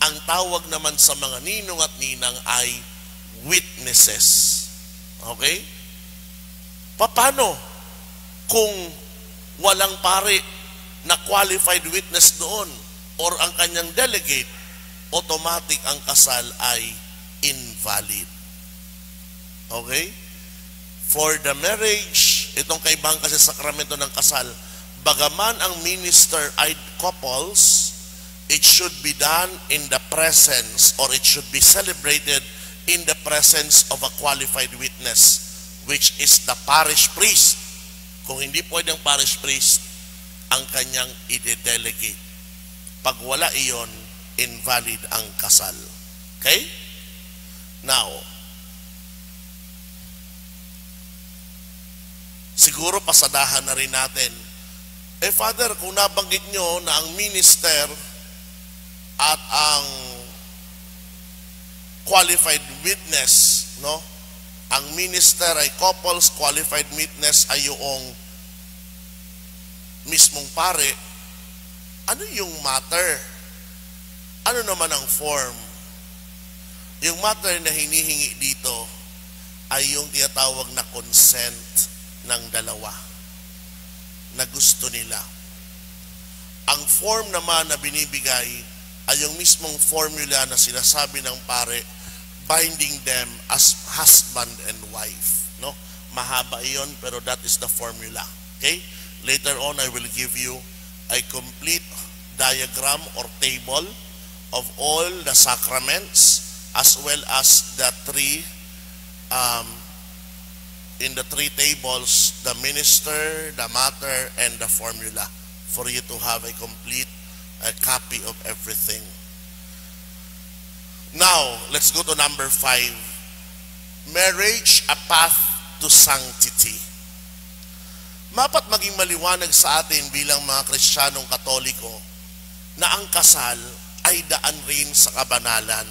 A: Ang tawag naman sa mga ninong at ninang ay witnesses. Okay? Paano kung walang pari na qualified witness doon or ang kanyang delegate, automatic ang kasal ay invalid. Okay? For the marriage, itong kaibang kasi sakramento ng kasal, bagaman ang minister ay couples, it should be done in the presence or it should be celebrated in the presence of a qualified witness, which is the parish priest. Kung hindi pwede ang parish priest, ang kanyang ide-delegate. Pag wala iyon, invalid ang kasal. Okay? Now, siguro pasadahan na rin natin. Father, kung nabanggit nyo na ang minister at ang qualified witness, no? Ang minister ay couples, qualified witness ay yung mismong pare. Ano yung matter? Ano naman ang form? Yung matter na hinihingi dito ay yung tinatawag na consent ng dalawa na gusto nila. Ang form naman na binibigay ay yung mismong formula na sinasabi ng pare, binding them as husband and wife. No? Mahaba iyon, pero that is the formula. Okay? Later on, I will give you a complete diagram or table of all the sacraments as well as the in the 3 tables, the minister, the matter, and the formula, for you to have a complete copy of everything. Now, let's go to number 5. Marriage, a path to sanctity. Mapat maging maliwanag sa atin bilang mga Kristiyanong Katoliko na ang kasal ay daan rin sa kabanalan.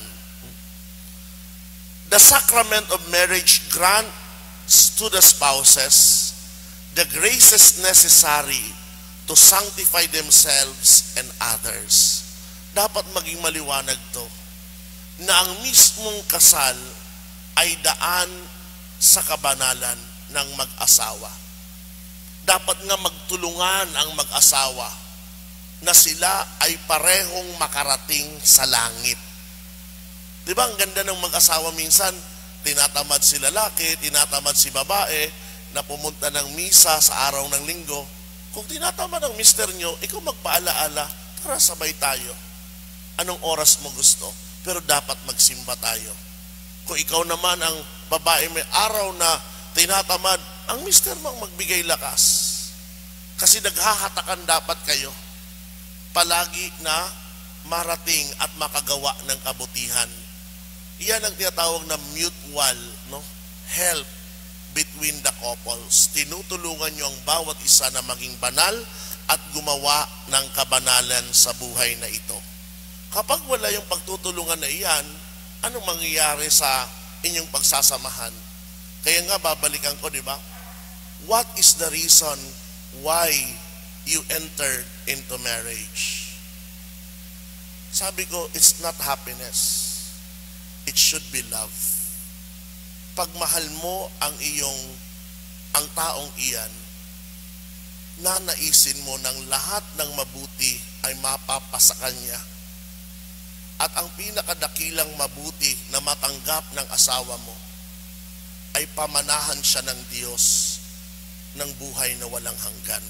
A: The sacrament of marriage grants to the spouses the graces necessary to sanctify themselves and others. Dapat maging maliwanag to na ang mismong kasal ay daan sa kabanalan ng mag-asawa. Dapat nga magtulungan ang mag-asawa na sila ay parehong makarating sa langit. Diba ang ganda ng mag-asawa minsan, tinatamad si lalaki, tinatamad si babae na pumunta ng misa sa araw ng linggo, Kung tinatama ng mister nyo, ikaw magpaalaala, tara sabay tayo. Anong oras mo gusto? Pero dapat magsimba tayo. Kung ikaw naman ang babae may araw na tinatamad, ang mister mo ang magbigay lakas. Kasi naghahatakan dapat kayo palagi na marating at makagawa ng kabutihan. Iyan ang tinatawag na mutual, no, help between the couples. Tinutulungan nyo ang bawat isa na maging banal at gumawa ng kabanalan sa buhay na ito. Kapag wala yung pagtutulungan na iyan, anong mangyayari sa inyong pagsasamahan? Kaya nga babalikan ko, di ba? What is the reason why you entered into marriage? Sabi ko, it's not happiness. It should be love. Pagmahal mo ang taong iyan, nanaisin mo ng lahat ng mabuti ay mapapasa kanya. At ang pinakadakilang mabuti na matanggap ng asawa mo ay pamanahan siya ng Diyos ng buhay na walang hanggan.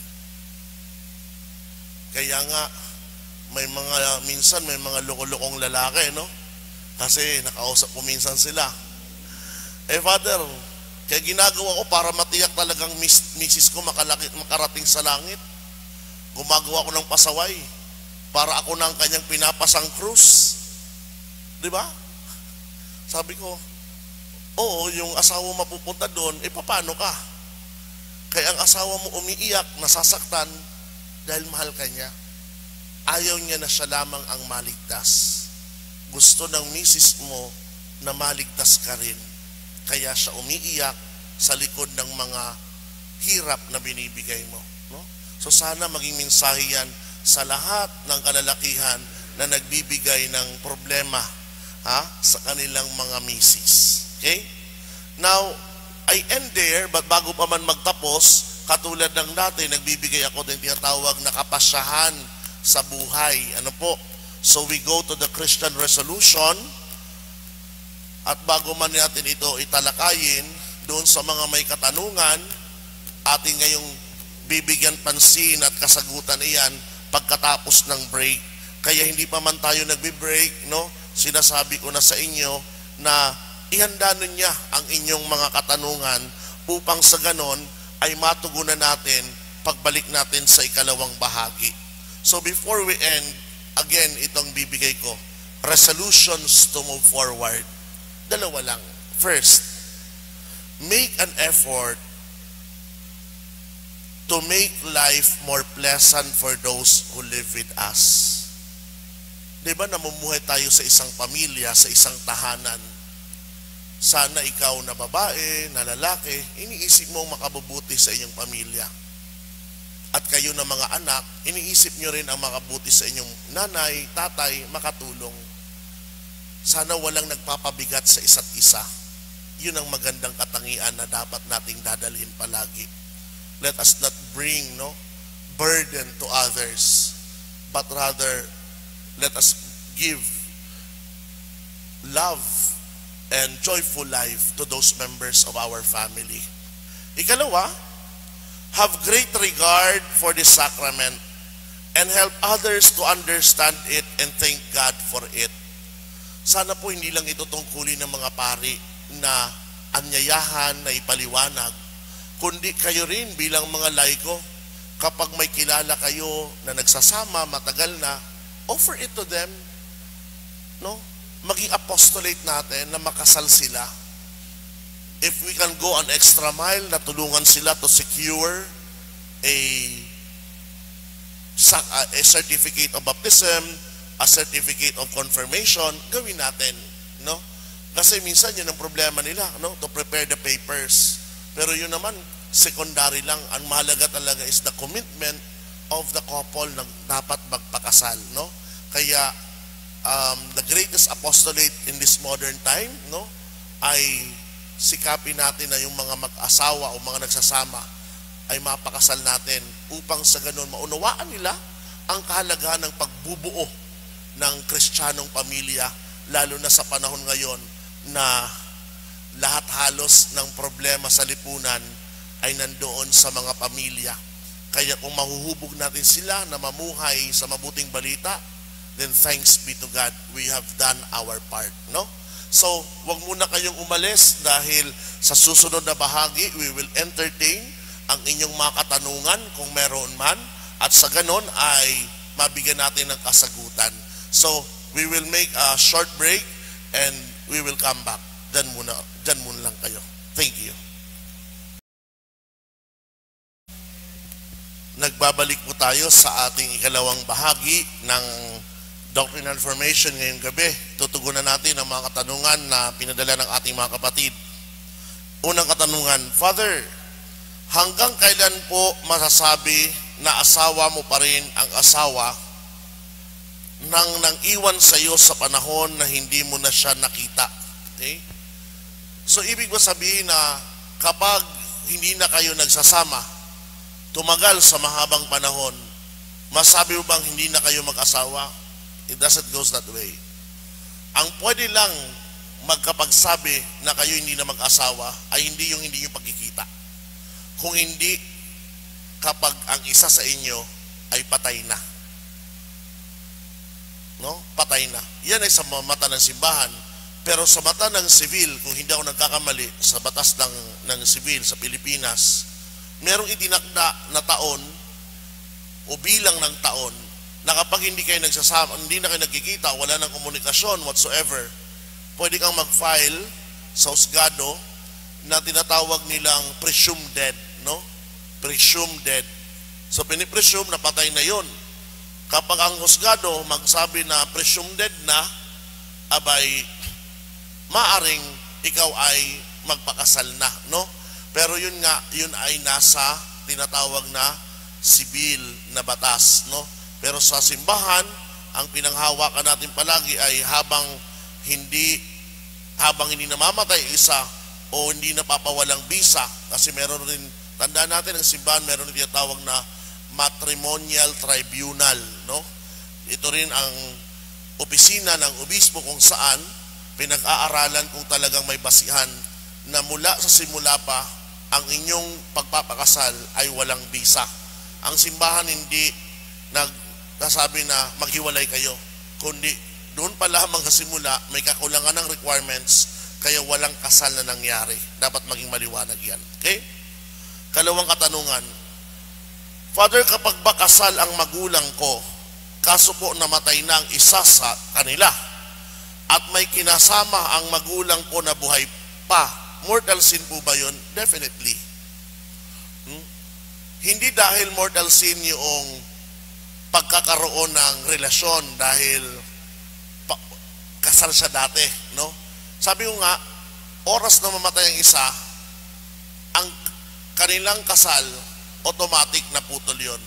A: Kaya nga, minsan may mga loko-lokong lalaki, no? Kasi nakausap ko minsan sila. Father, kaya ginagawa ko para matiyak talagang misis ko makarating sa langit. Gumagawa ko ng pasaway para ako na ang kanyang pinapasang krus. Di ba? Sabi ko, oo, yung asawa mapupunta doon, paano ka? Kaya ang asawa mo umiiyak, nasasaktan, dahil mahal ka niya. Ayaw niya na siya lamang ang maligtas. Gusto ng misis mo na maligtas ka rin. Kaya siya umiiyak sa likod ng mga hirap na binibigay mo. No? So sana maging mensahe yan sa lahat ng kalalakihan na nagbibigay ng problema sa kanilang mga misis. Okay? Now, I end there, but bago pa man magtapos, katulad ng dati, nagbibigay ako ng tinatawag na kapasyahan sa buhay. Ano po? So we go to the Christian resolution, at bago man natin ito italakayin, doon sa mga may katanungan, ating ngayong bibigyan pansin at kasagutan iyan pagkatapos ng break. Kaya hindi pa man tayo nagbi-break, no? Sinasabi ko na sa inyo na ihanda niya ang inyong mga katanungan upang sa ganon ay matugunan natin pagbalik natin sa ikalawang bahagi. So before we end, again, itong bibigay ko, resolutions to move forward. Dalawa lang. First, make an effort to make life more pleasant for those who live with us. Diba namumuhay tayo sa isang pamilya, sa isang tahanan. Sana ikaw na babae, na lalaki, iniisip mo makabubuti sa inyong pamilya. At kayo na mga anak, iniisip nyo rin ang makabuti sa inyong nanay, tatay, makatulong. Sana walang nagpapabigat sa isa't isa. Yun ang magandang katangian na dapat nating dadalhin palagi. Let us not bring burden to others, but rather let us give love and joyful life to those members of our family. Ikalawa, have great regard for this sacrament and help others to understand it and thank God for it. Sana po hindi lang ito tungkulin ng mga pari na anyayahan na ipaliwanag, kundi kayo rin bilang mga laiko, kapag may kilala kayo na nagsasama matagal na, offer it to them. No? Maging apostolate natin na makasal sila. If we can go an extra mile na tulungan sila to secure a certificate of baptism, a certificate of confirmation, gawin natin, no? Kasi minsan yun ang problema nila, no? To prepare the papers. Pero yun naman, secondary lang. Ang mahalaga talaga is the commitment of the couple na dapat magpakasal, no? Kaya the greatest apostolate in this modern time, no, ay sikapin natin na yung mga mag-asawa o mga nagsasama ay mapakasal natin upang sa ganun maunawaan nila ang kahalagahan ng pagbubuo ng Kristiyanong pamilya, lalo na sa panahon ngayon na lahat halos ng problema sa lipunan ay nandoon sa mga pamilya. Kaya kung mahuhubog natin sila na mamuhay sa mabuting balita, then thanks be to God, we have done our part, no? So, wag muna kayong umalis dahil sa susunod na bahagi, we will entertain ang inyong mga katanungan kung meron man, at sa ganon ay mabigyan natin ng kasagutan. So, we will make a short break and we will come back. Dyan muna lang kayo. Thank you. Nagbabalik po tayo sa ating ikalawang bahagi ng Doctrinal Formation ngayong gabi. Tutugunan natin ang mga katanungan na pinadala ng ating mga kapatid. Unang katanungan, Father, hanggang kailan po masasabi na asawa mo pa rin ang asawa nang iwan sa iyo sa panahon na hindi mo na siya nakita? Okay? So, ibig ba sabihin na kapag hindi na kayo nagsasama, tumagal sa mahabang panahon, masabi mo bang hindi na kayo mag-asawa? It doesn't go that way. Ang pwede lang magkapagsabi na kayo hindi na mag-asawa ay hindi yung pagkikita. Kung hindi, kapag ang isa sa inyo ay patay na. No? Patay na. Yan ay sa mata ng simbahan. Pero sa mata ng civil, kung hindi ako nagkakamali, sa batas ng civil sa Pilipinas, merong itinakda na taon o bilang ng taon na kapag hindi kayo nagsasama, hindi na kayo nagkikita, wala ng komunikasyon whatsoever, pwede kang mag-file sa husgado na tinatawag nilang presumed dead, no? Presumed dead. So, pinipresume na patay na yon. Kapag ang husgado magsabi na presumed dead na, abay, maaring ikaw ay magpakasal na, no? Pero yun nga, yun ay nasa tinatawag na sibil na batas, no? Pero sa simbahan, ang pinanghawakan natin palagi ay habang hindi namamatay isa o hindi napapawalang bisa, kasi meron rin, tandaan natin ang simbahan, meron rin tinatawag na matrimonial tribunal, no? Ito rin ang opisina ng obispo kung saan pinag-aaralan kung talagang may basihan na mula sa simula pa ang inyong pagpapakasal ay walang bisa. Ang simbahan hindi nagsasabi na maghiwalay kayo, kundi doon pa lamang sa simula may kakulangan ng requirements, kaya walang kasal na nangyari. Dapat maging maliwanag yan. Okay? Kalawang katanungan, Father, kapag ba kasal ang magulang ko, kaso po namatay na ang isa sa kanila, at may kinasama ang magulang ko na buhay pa, mortal sin po ba yun? Definitely. Hindi dahil mortal sin yung pagkakaroon ng relasyon dahil kasal siya dati, no? Sabi ko nga, oras na mamatay ang isa, ang kanilang kasal, automatic na putol yun.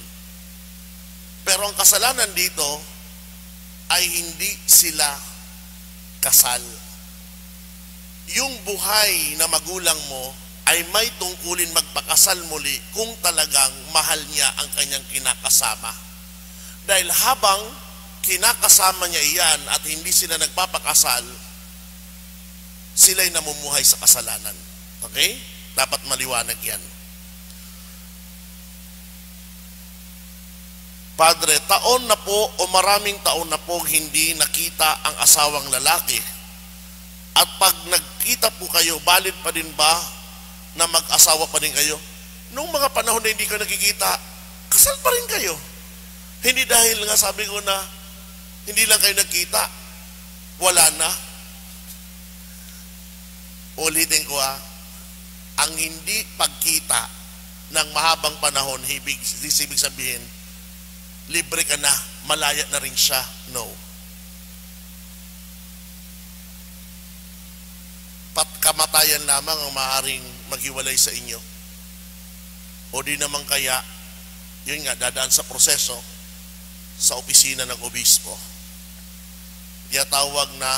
A: Pero ang kasalanan dito ay hindi sila kasal. Yung buhay na magulang mo ay may tungkulin magpakasal muli kung talagang mahal niya ang kanyang kinakasama. Dahil habang kinakasama niya iyan at hindi sila nagpapakasal, sila'y namumuhay sa kasalanan. Okay? Dapat maliwanag yan. Padre, taon na po o maraming taon na po hindi nakita ang asawang lalaki. At pag nagkita po kayo, valid pa din ba na mag-asawa pa din kayo? Nung mga panahon na hindi ko nakikita, kasal pa rin kayo. Hindi dahil nga sabi ko na hindi lang kayo nagkita, wala na. Ulitin ko ang hindi pagkita ng mahabang panahon, ibig sabihin, libre ka na, malaya na rin siya. No. Kamatayan lamang ang maaaring maghiwalay sa inyo. O di naman kaya, yun nga, dadaan sa proseso sa opisina ng obispo. Tiyatawag na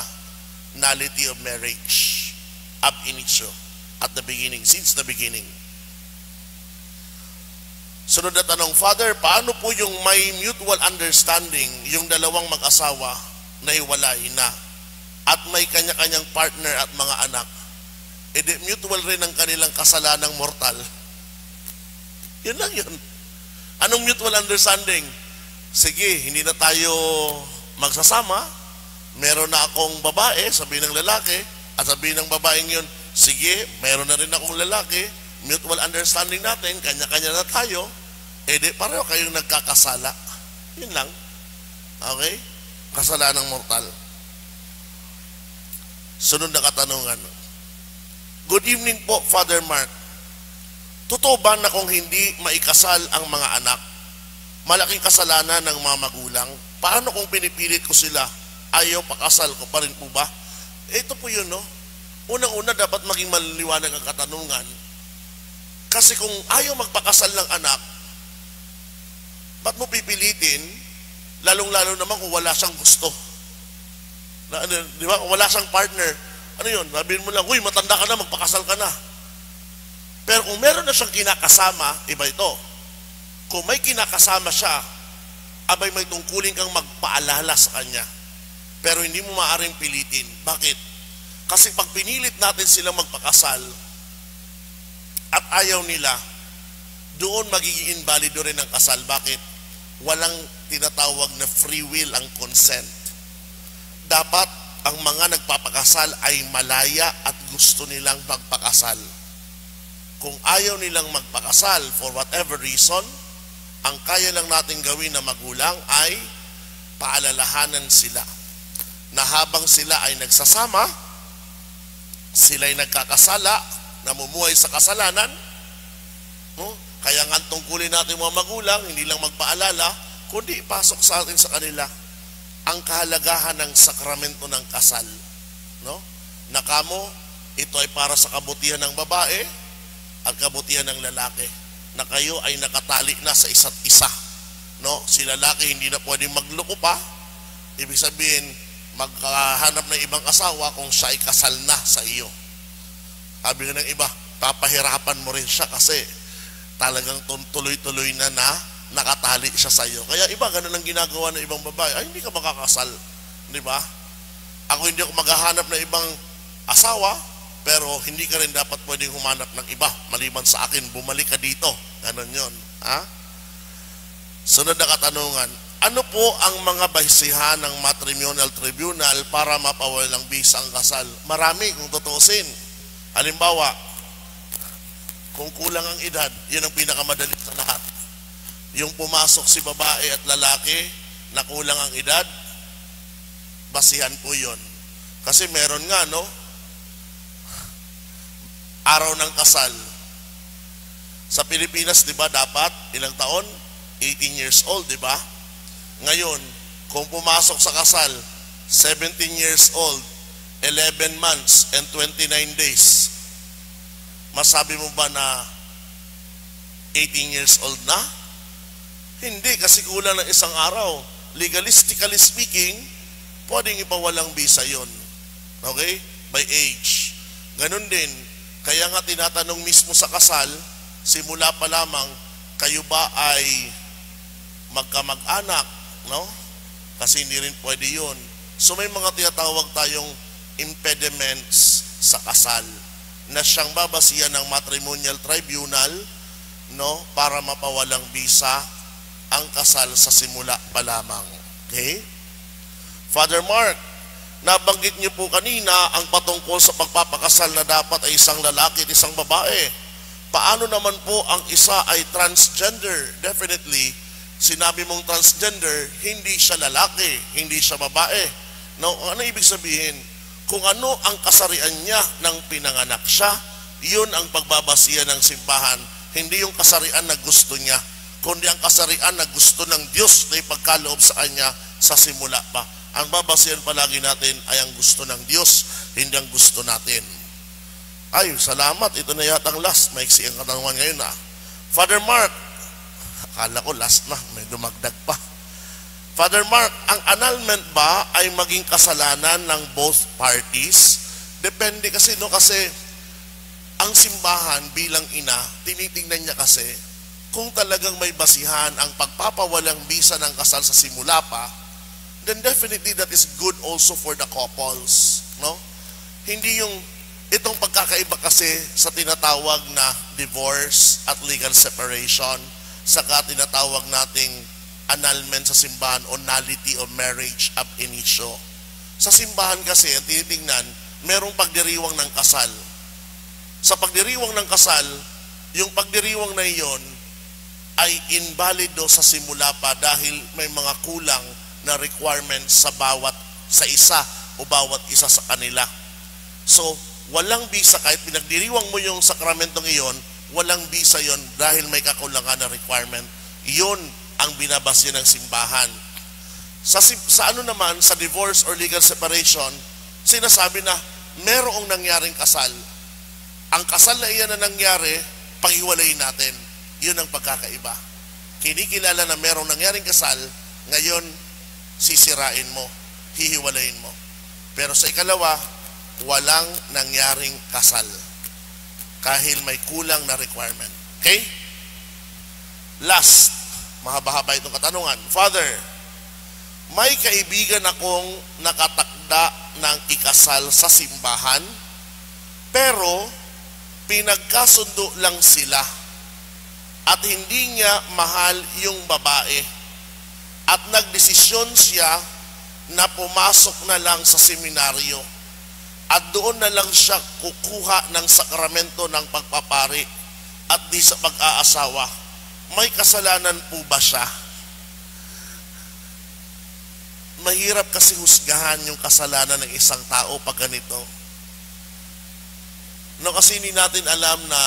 A: nullity of marriage ab initio, at the beginning, since the beginning. Sunod na tanong, Father, paano po yung may mutual understanding yung dalawang mag-asawa na hiwalay na at may kanya-kanyang partner at mga anak? E di mutual rin ang kanilang kasalanang mortal. Yun lang yun. Anong mutual understanding? Sige, hindi na tayo magsasama. Meron na akong babae, sabihin ng lalaki, at sabihin ng babaeng yun, sige, meron na rin akong lalaki, mutual understanding natin, kanya-kanya na tayo, di pareho kayong nagkakasala. Yun lang. Okay? Kasalanang mortal. Sunod na katanungan. Good evening po, Father Mark. Totoo ba na kung hindi maikasal ang mga anak, malaking kasalanan ng mga magulang? Paano kung pinipilit ko sila, ayaw pakasal ko pa rin po ba? Ito po yun, no? Unang-una, dapat maging maliliwanag ang katanungan. Kasi kung ayaw magpakasal ng anak, ba't mo pipilitin? Lalong-lalo naman kung wala siyang gusto. Di ba? Kung wala siyang partner, ano yun? Sabihin mo lang, uy, matanda ka na, magpakasal ka na. Pero kung meron na siyang kinakasama, iba ito. Kung may kinakasama siya, abay may tungkulin kang magpaalala sa kanya. Pero hindi mo maaaring pilitin. Bakit? Kasi pag pinilit natin silang magpakasal at ayaw nila, doon magiging invalido rin ang kasal. Bakit? Walang tinatawag na free will ang consent. Dapat ang mga nagpapakasal ay malaya at gusto nilang magpakasal. Kung ayaw nilang magpakasal for whatever reason, ang kaya lang natin gawin na magulang ay paalalahanan sila na habang sila ay nagsasama, sila ay nagkakasala, namumuhay sa kasalanan, no? Kaya nga tungkulin natin mga magulang, hindi lang magpaalala, kundi ipasok sa atin sa kanila ang kahalagahan ng sakramento ng kasal. No? Nakamo, ito ay para sa kabutihan ng babae at kabutihan ng lalaki, na kayo ay nakatali na sa isa't isa. No? Si lalaki hindi na pwedeng magloko pa, ibig sabihin, maghahanap ng ibang asawa kung siya ay kasal na sa iyo. Sabi nga ng iba, papahirapan mo rin siya kasi talagang tuloy-tuloy na nakatali siya sa iyo. Kaya iba, ganun ang ginagawa ng ibang babae. Ay, hindi ka makakasal. Di ba? Ako hindi ako maghahanap ng ibang asawa, pero hindi ka rin dapat pwedeng humanap ng iba. Maliban sa akin, bumalik ka dito. Ganun yun. Ha? Sunod na katanungan. Ano po ang mga bahisihan ng matrimonial tribunal para mapawalang bisa ang kasal? Marami kung tutuusin. Halimbawa, kung kulang ang edad, yun ang pinakamadali sa lahat. Yung pumasok si babae at lalaki na kulang ang edad, basihan po yun. Kasi meron nga, no? Araw ng kasal. Sa Pilipinas, di ba, dapat ilang taon? 18 years old, di ba? Ngayon, kung pumasok sa kasal, 17 years old, 11 months, and 29 days, masabi mo ba na 18 years old na? Hindi, kasi kulang ng isang araw. Legalistically speaking, pwedeng ipawalang bisa yon. Okay? By age. Ganun din, kaya nga tinatanong mismo sa kasal, simula pa lamang, kayo ba ay magkamag-anak? No? Kasi hindi rin pwede yun. So may mga tinatawag tayong impediments sa kasal na siyang babasihan ng matrimonial tribunal, no, para mapawalang bisa ang kasal sa simula pa lamang. Okay? Father Mark, nabanggit niyo po kanina ang patungkol sa pagpapakasal na dapat ay isang lalaki at isang babae. Paano naman po ang isa ay transgender? Definitely, sinabi mong transgender, hindi siya lalaki, hindi siya babae. Now, ano ibig sabihin? Kung ano ang kasarian niya nang pinanganak siya, yun ang pagbabasihan ng simbahan. Hindi yung kasarian na gusto niya, kundi ang kasarian na gusto ng Diyos na ipagkaloob sa kanya sa simula pa. Ang babasihan palagi natin ay ang gusto ng Diyos, hindi ang gusto natin. Ay, salamat. Ito na yata ang last. Maiksi ang katanungan ngayon na. Father Mark, akala ko last na, may dumagdag pa. Father Mark, ang annulment ba ay maging kasalanan ng both parties? Depende kasi, no? Kasi ang simbahan bilang ina, tinitingnan niya kasi kung talagang may basihan ang pagpapawalang bisa ng kasal sa simula pa, then definitely that is good also for the couples, no? Hindi yung itong pagkakaiba kasi sa tinatawag na divorce at legal separation. saka tinatawag nating annulment sa simbahan o nullity of marriage ab initio. Sa simbahan kasi, ang tinitingnan, merong pagdiriwang ng kasal. Sa pagdiriwang ng kasal, yung pagdiriwang na iyon ay invalido sa simula pa dahil may mga kulang na requirements sa isa o bawat isa sa kanila. So, walang bisa kahit pinagdiriwang mo yung sakramentong iyon, walang bisa yon dahil may kakulangan na requirement. Iyon ang binabase ng simbahan. Sa ano naman, sa divorce or legal separation, sinasabi na merong nangyaring kasal. Ang kasal na iyan na nangyari, paghiwalayin natin. Yun ang pagkakaiba. Kinikilala na merong nangyaring kasal, ngayon sisirain mo, hihiwalayin mo. Pero sa ikalawa, walang nangyaring kasal kahit may kulang na requirement. Okay? Last, mahaba-haba itong katanungan. Father, may kaibigan akong nakatakda ng ikasal sa simbahan, pero pinagkasundo lang sila at hindi niya mahal yung babae at nagdesisyon siya na pumasok na lang sa seminaryo at doon na lang siya kukuha ng sakramento ng pagpapari at di sa pag-aasawa. May kasalanan po ba siya? Mahirap kasi husgahan yung kasalanan ng isang tao pag ganito. No, kasi hindi natin alam na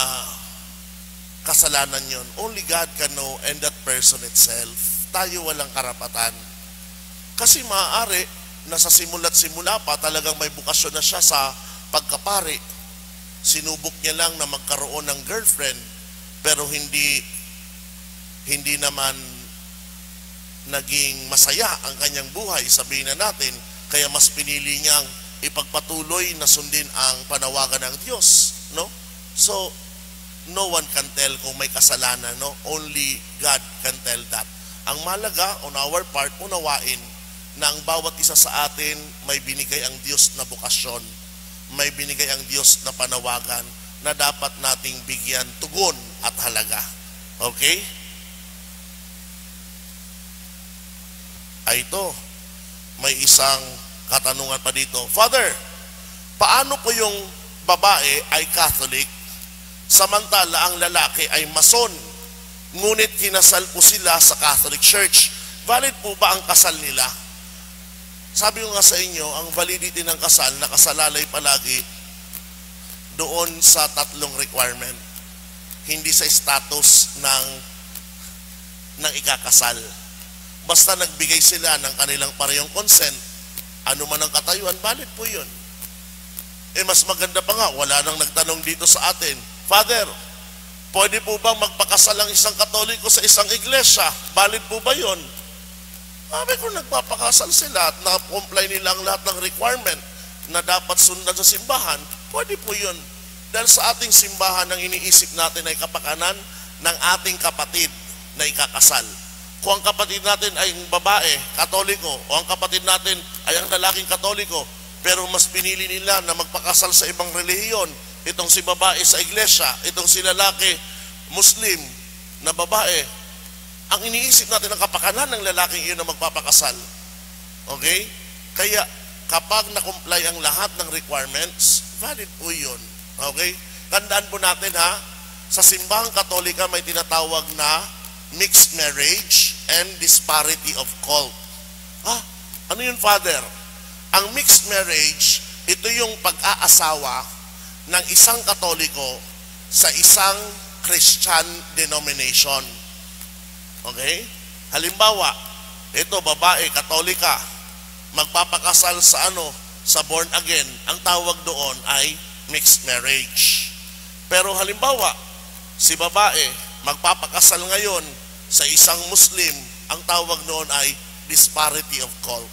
A: kasalanan yon. Only God can know and that person itself. Tayo walang karapatan. Kasi maaari na sa simula't simula pa talagang may bukasyon na siya sa pagkapari. Sinubok niya lang na magkaroon ng girlfriend pero hindi naman naging masaya ang kanyang buhay, sabihin na natin, kaya mas pinili niyang ipagpatuloy na sundin ang panawagan ng Diyos, no? So, no one can tell kung may kasalanan, no? Only God can tell that. Ang malaga, on our part, unawain na ang bawat isa sa atin may binigay ang Diyos na bukasyon, may binigay ang Diyos na panawagan na dapat nating bigyan tugon at halaga. Okay? Ay ito, may isang katanungan pa dito. Father, paano po yung babae ay Catholic samantala ang lalaki ay Mason, ngunit kinasal po sila sa Catholic Church? Valid po ba ang kasal nila? Sabi ko nga sa inyo, ang validity ng kasal nakasalalay palagi doon sa tatlong requirement. Hindi sa status ng ikakasal. Basta nagbigay sila ng kanilang parehong consent, ano man ang katayuan, valid po yun. Mas maganda pa nga, wala nang nagtanong dito sa atin, Father, pwede po bang magpakasal ang isang Katoliko sa isang iglesia? Valid po ba yun? Sabi ko, nagpapakasal sila at na-comply nila ang lahat ng requirement na dapat sundan sa simbahan, pwede po yun. Dahil sa ating simbahan, ang iniisip natin ay kapakanan ng ating kapatid na ikakasal. Kung ang kapatid natin ay babae, Katoliko, o ang kapatid natin ay ang lalaking Katoliko, pero mas pinili nila na magpakasal sa ibang relihiyon, itong si babae sa iglesia, itong si lalaki Muslim na babae, ang iniisip natin ang kapakanan ng lalaking iyon na magpapakasal. Okay? Kaya kapag na-comply ang lahat ng requirements, valid po yun. Okay? Tandaan po natin sa simbahang Katolika may tinatawag na mixed marriage and disparity of cult. Ano yun, Father? Ang mixed marriage, ito yung pag-aasawa ng isang Katoliko sa isang Christian denomination. Okay? Halimbawa, ito babae, Katolika, magpapakasal sa born again. Ang tawag doon ay mixed marriage. Pero halimbawa, si babae, magpapakasal ngayon sa isang Muslim, ang tawag noon ay disparity of cult.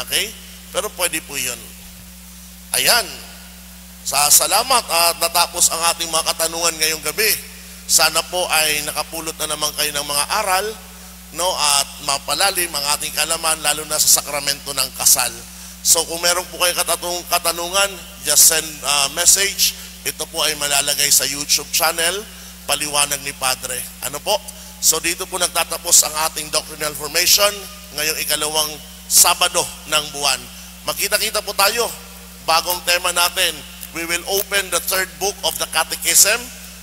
A: Okay? Pero pwede po yun. Ayan. Salamat at natapos ang ating mga katanungan ngayong gabi. Sana po ay nakapulot na naman kayo ng mga aral, no, at mapalalim ang ating kalaman, lalo na sa sakramento ng kasal. So kung meron po kayong katanungan, just send message. Ito po ay malalagay sa YouTube channel, Paliwanag ni Padre. Ano po? So dito po nagtatapos ang ating doctrinal formation ngayong ikalawang Sabado ng buwan. Magkita-kita po tayo. Bagong tema natin, we will open the third book of the Catechism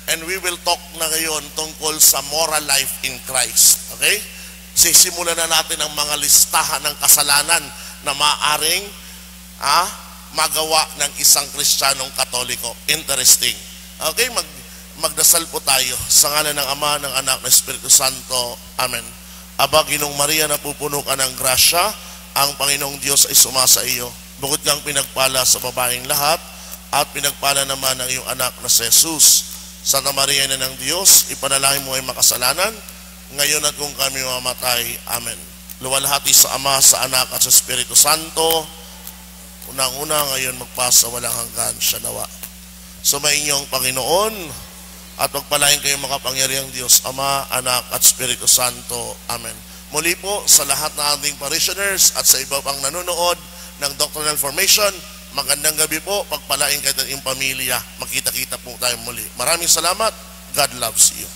A: and we will talk na ngayon tungkol sa moral life in Christ. Okay? Sisimulan na natin ang mga listahan ng kasalanan na maaaring magawa ng isang Kristiyanong Katoliko. Interesting. Okay, magdasal po tayo sa ngalan ng Ama, ng Anak, ng Espiritu Santo. Amen. Aba, Ginoong Maria, napupuno ka ng grasya, ang Panginoong Diyos ay sumasa iyo. Bukod kang pinagpala sa babaeng lahat, at pinagpala naman ng iyong anak na si Jesus. Santa Maria na ng Diyos, ipanalangin mo ay makasalanan, ngayon at kung kami mamatay. Amen. Luwalhati sa Ama, sa Anak, at sa Espiritu Santo, unang-una ngayon magpasa walang hanggan siya nawa. Sumayin Panginoon, at pagpalain kayong makapangyarihang Diyos, Ama, Anak, at Espiritu Santo. Amen. Muli po sa lahat ng ating parishioners at sa iba pang nanonood ng Doctrinal Formation, magandang gabi po, pagpalain kayo ng iyong pamilya. Magkita-kita po tayo muli. Maraming salamat. God loves you.